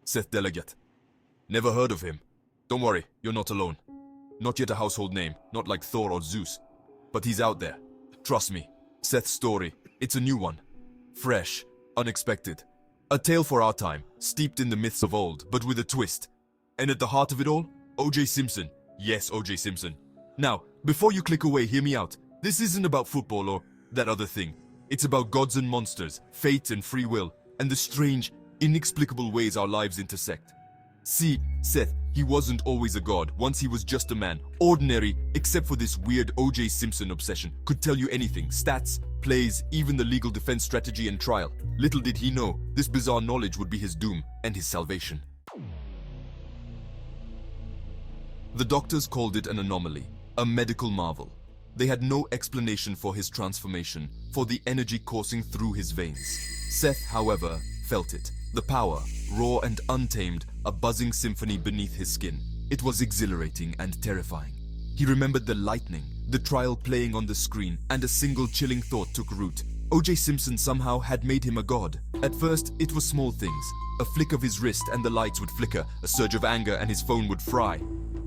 Seth Delagyat. Never heard of him. Don't worry, you're not alone. Not yet a household name, not like Thor or Zeus. But he's out there. Trust me. Seth's story, it's a new one. Fresh, unexpected. A tale for our time, steeped in the myths of old, but with a twist. And at the heart of it all, O.J. Simpson. Yes, O.J. Simpson. Now, before you click away, hear me out. This isn't about football or that other thing. It's about gods and monsters, fate and free will, and the strange, inexplicable ways our lives intersect. See, Seth, he wasn't always a god. Once he was just a man, ordinary, except for this weird O.J. Simpson obsession. Could tell you anything, stats, plays, even the legal defense strategy and trial. Little did he know, this bizarre knowledge would be his doom and his salvation. The doctors called it an anomaly, a medical marvel. They had no explanation for his transformation, for the energy coursing through his veins. Seth, however, felt it. The power, raw and untamed, a buzzing symphony beneath his skin. It was exhilarating and terrifying. He remembered the lightning, the trial playing on the screen, and a single chilling thought took root. O.J. Simpson somehow had made him a god. At first, it was small things. A flick of his wrist and the lights would flicker, a surge of anger and his phone would fry.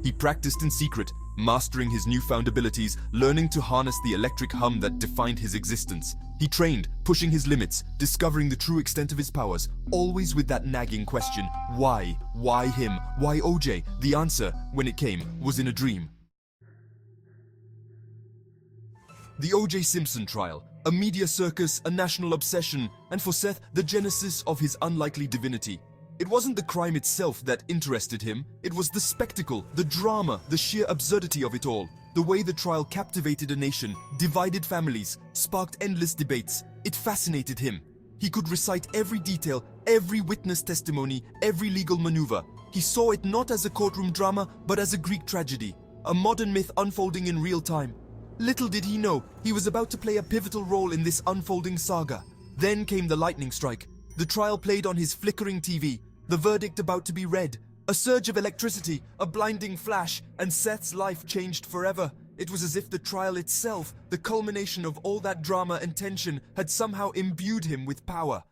He practiced in secret, mastering his newfound abilities, learning to harness the electric hum that defined his existence. He trained, pushing his limits, discovering the true extent of his powers, always with that nagging question, why? Why him? Why O.J.? The answer, when it came, was in a dream. The O.J. Simpson trial, a media circus, a national obsession, and for Seth, the genesis of his unlikely divinity. It wasn't the crime itself that interested him, it was the spectacle, the drama, the sheer absurdity of it all. The way the trial captivated a nation, divided families, sparked endless debates. It fascinated him. He could recite every detail, every witness testimony, every legal maneuver. He saw it not as a courtroom drama, but as a Greek tragedy, a modern myth unfolding in real time. Little did he know, he was about to play a pivotal role in this unfolding saga. Then came the lightning strike. The trial played on his flickering TV, the verdict about to be read. A surge of electricity, a blinding flash, and Seth's life changed forever. It was as if the trial itself, the culmination of all that drama and tension, had somehow imbued him with power.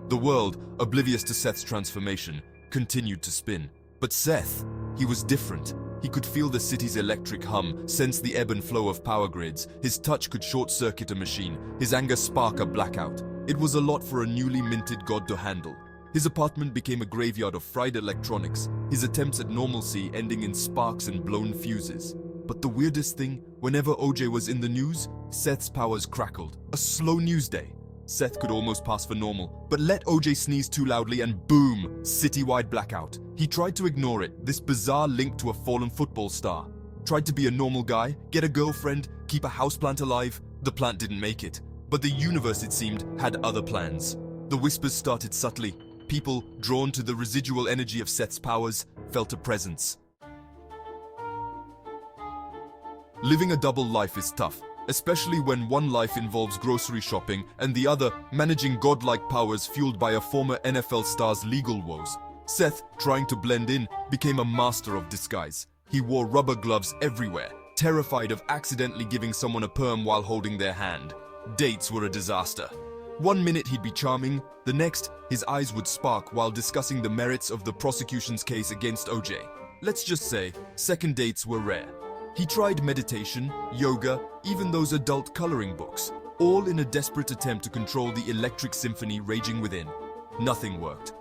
The world, oblivious to Seth's transformation, continued to spin. But Seth, he was different. He could feel the city's electric hum, sense the ebb and flow of power grids. His touch could short-circuit a machine, his anger spark a blackout. It was a lot for a newly minted god to handle. His apartment became a graveyard of fried electronics, his attempts at normalcy ending in sparks and blown fuses. But the weirdest thing, whenever O.J. was in the news, Seth's powers crackled. A slow news day. Seth could almost pass for normal, but let O.J. sneeze too loudly and boom, citywide blackout. He tried to ignore it, this bizarre link to a fallen football star. Tried to be a normal guy, get a girlfriend, keep a houseplant alive. The plant didn't make it. But the universe, it seemed, had other plans. The whispers started subtly. People, drawn to the residual energy of Seth's powers, felt a presence. Living a double life is tough, especially when one life involves grocery shopping and the other managing godlike powers fueled by a former NFL star's legal woes. Seth, trying to blend in, became a master of disguise. He wore rubber gloves everywhere, terrified of accidentally giving someone a perm while holding their hand. Dates were a disaster. One minute he'd be charming, the next, his eyes would spark while discussing the merits of the prosecution's case against O.J. Let's just say, second dates were rare. He tried meditation, yoga, even those adult coloring books, all in a desperate attempt to control the electric symphony raging within. Nothing worked.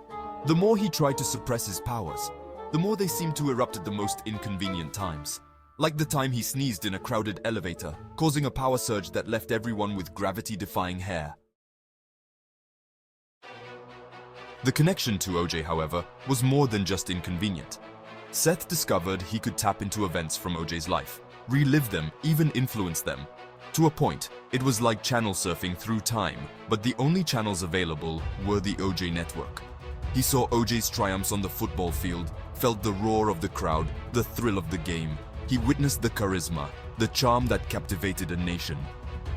The more he tried to suppress his powers, the more they seemed to erupt at the most inconvenient times. Like the time he sneezed in a crowded elevator, causing a power surge that left everyone with gravity-defying hair. The connection to O.J., however, was more than just inconvenient. Seth discovered he could tap into events from O.J.'s life, relive them, even influence them. To a point, it was like channel surfing through time, but the only channels available were the O.J. network. He saw O.J.'s triumphs on the football field, felt the roar of the crowd, the thrill of the game. He witnessed the charisma, the charm that captivated a nation.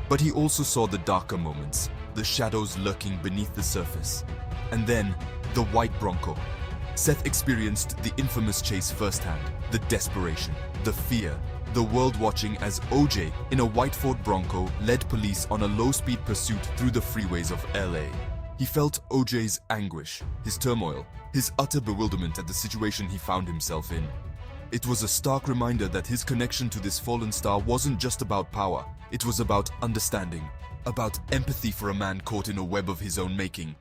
But he also saw the darker moments, the shadows lurking beneath the surface. And then, the white Bronco. Seth experienced the infamous chase firsthand, the desperation, the fear, the world watching as O.J. in a white Ford Bronco led police on a low-speed pursuit through the freeways of LA. He felt OJ's anguish, his turmoil, his utter bewilderment at the situation he found himself in. It was a stark reminder that his connection to this fallen star wasn't just about power, it was about understanding, about empathy for a man caught in a web of his own making.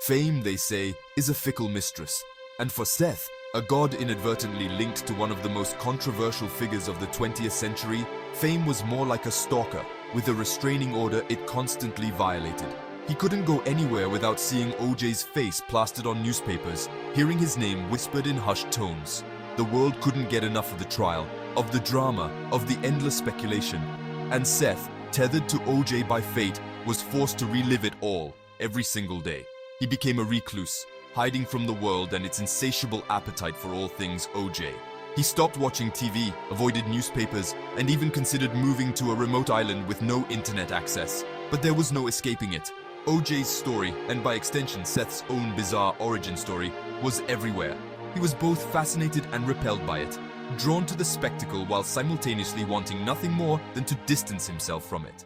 Fame, they say, is a fickle mistress, and for Seth, a god inadvertently linked to one of the most controversial figures of the 20th century, fame was more like a stalker, with a restraining order it constantly violated. He couldn't go anywhere without seeing OJ's face plastered on newspapers, hearing his name whispered in hushed tones. The world couldn't get enough of the trial, of the drama, of the endless speculation. And Seth, tethered to OJ by fate, was forced to relive it all, every single day. He became a recluse, hiding from the world and its insatiable appetite for all things OJ. He stopped watching TV, avoided newspapers, and even considered moving to a remote island with no internet access. But there was no escaping it. OJ's story, and by extension Seth's own bizarre origin story, was everywhere. He was both fascinated and repelled by it, drawn to the spectacle while simultaneously wanting nothing more than to distance himself from it.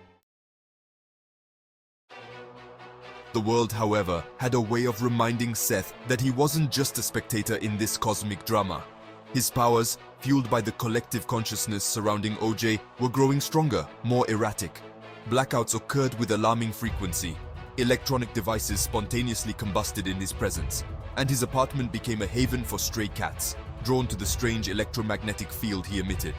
The world, however, had a way of reminding Seth that he wasn't just a spectator in this cosmic drama. His powers, fueled by the collective consciousness surrounding OJ, were growing stronger, more erratic. Blackouts occurred with alarming frequency. Electronic devices spontaneously combusted in his presence, and his apartment became a haven for stray cats, drawn to the strange electromagnetic field he emitted.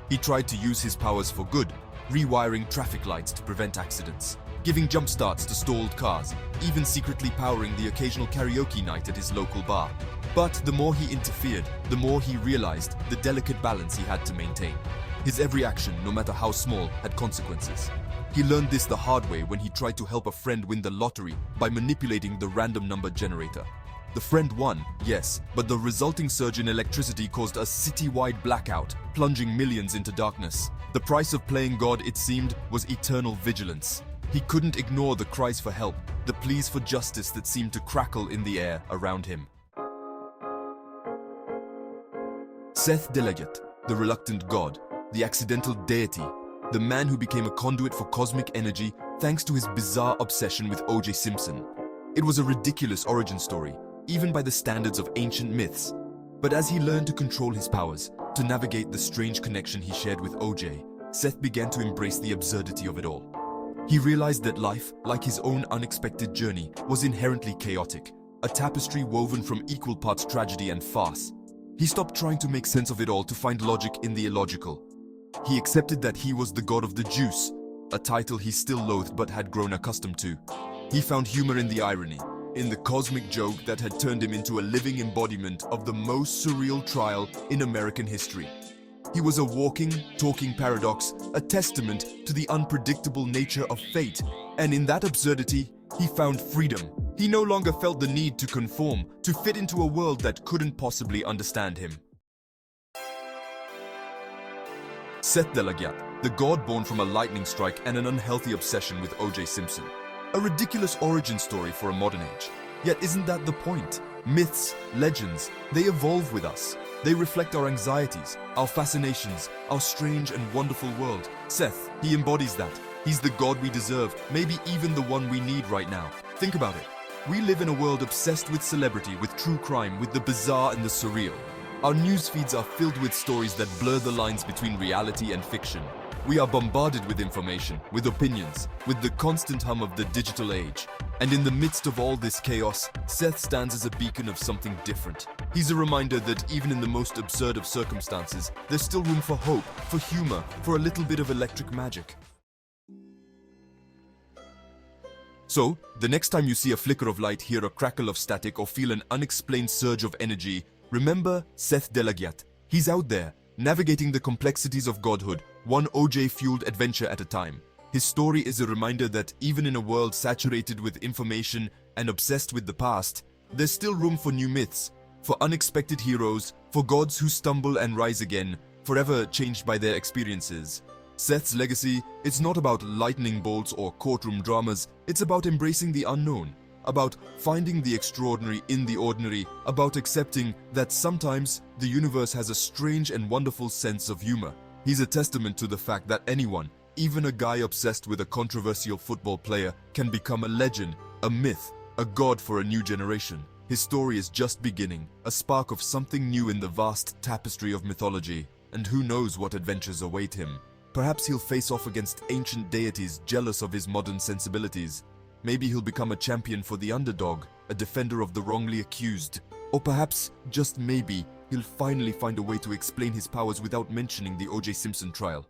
He tried to use his powers for good, rewiring traffic lights to prevent accidents, giving jump starts to stalled cars, even secretly powering the occasional karaoke night at his local bar. But the more he interfered, the more he realized the delicate balance he had to maintain. His every action, no matter how small, had consequences. He learned this the hard way when he tried to help a friend win the lottery by manipulating the random number generator. The friend won, yes, but the resulting surge in electricity caused a city-wide blackout, plunging millions into darkness. The price of playing God, it seemed, was eternal vigilance. He couldn't ignore the cries for help, the pleas for justice that seemed to crackle in the air around him. Seth Delagyat, the reluctant god, the accidental deity, the man who became a conduit for cosmic energy thanks to his bizarre obsession with O.J. Simpson. It was a ridiculous origin story, even by the standards of ancient myths. But as he learned to control his powers, to navigate the strange connection he shared with O.J., Seth began to embrace the absurdity of it all. He realized that life, like his own unexpected journey, was inherently chaotic, a tapestry woven from equal parts tragedy and farce. He stopped trying to make sense of it all to find logic in the illogical. He accepted that he was the god of the juice, a title he still loathed but had grown accustomed to. He found humor in the irony, in the cosmic joke that had turned him into a living embodiment of the most surreal trial in American history. He was a walking, talking paradox, a testament to the unpredictable nature of fate, and in that absurdity, he found freedom. He no longer felt the need to conform, to fit into a world that couldn't possibly understand him. Seth Delagyat, the god born from a lightning strike and an unhealthy obsession with O.J. Simpson. A ridiculous origin story for a modern age. Yet isn't that the point? Myths, legends, they evolve with us. They reflect our anxieties, our fascinations, our strange and wonderful world. Seth, he embodies that. He's the god we deserve, maybe even the one we need right now. Think about it. We live in a world obsessed with celebrity, with true crime, with the bizarre and the surreal. Our news feeds are filled with stories that blur the lines between reality and fiction. We are bombarded with information, with opinions, with the constant hum of the digital age. And in the midst of all this chaos, Seth stands as a beacon of something different. He's a reminder that even in the most absurd of circumstances, there's still room for hope, for humor, for a little bit of electric magic. So, the next time you see a flicker of light, hear a crackle of static, or feel an unexplained surge of energy, remember Seth Delagyat. He's out there, navigating the complexities of godhood, one OJ-fueled adventure at a time. His story is a reminder that even in a world saturated with information and obsessed with the past, there's still room for new myths, for unexpected heroes, for gods who stumble and rise again, forever changed by their experiences. Seth's legacy, it's not about lightning bolts or courtroom dramas, it's about embracing the unknown, about finding the extraordinary in the ordinary, about accepting that sometimes the universe has a strange and wonderful sense of humor. He's a testament to the fact that anyone, Even a guy obsessed with a controversial football player can become a legend, a myth, a god for a new generation. His story is just beginning, a spark of something new in the vast tapestry of mythology, and who knows what adventures await him. Perhaps he'll face off against ancient deities jealous of his modern sensibilities. Maybe he'll become a champion for the underdog, a defender of the wrongly accused. Or perhaps, just maybe, he'll finally find a way to explain his powers without mentioning the O.J. Simpson trial.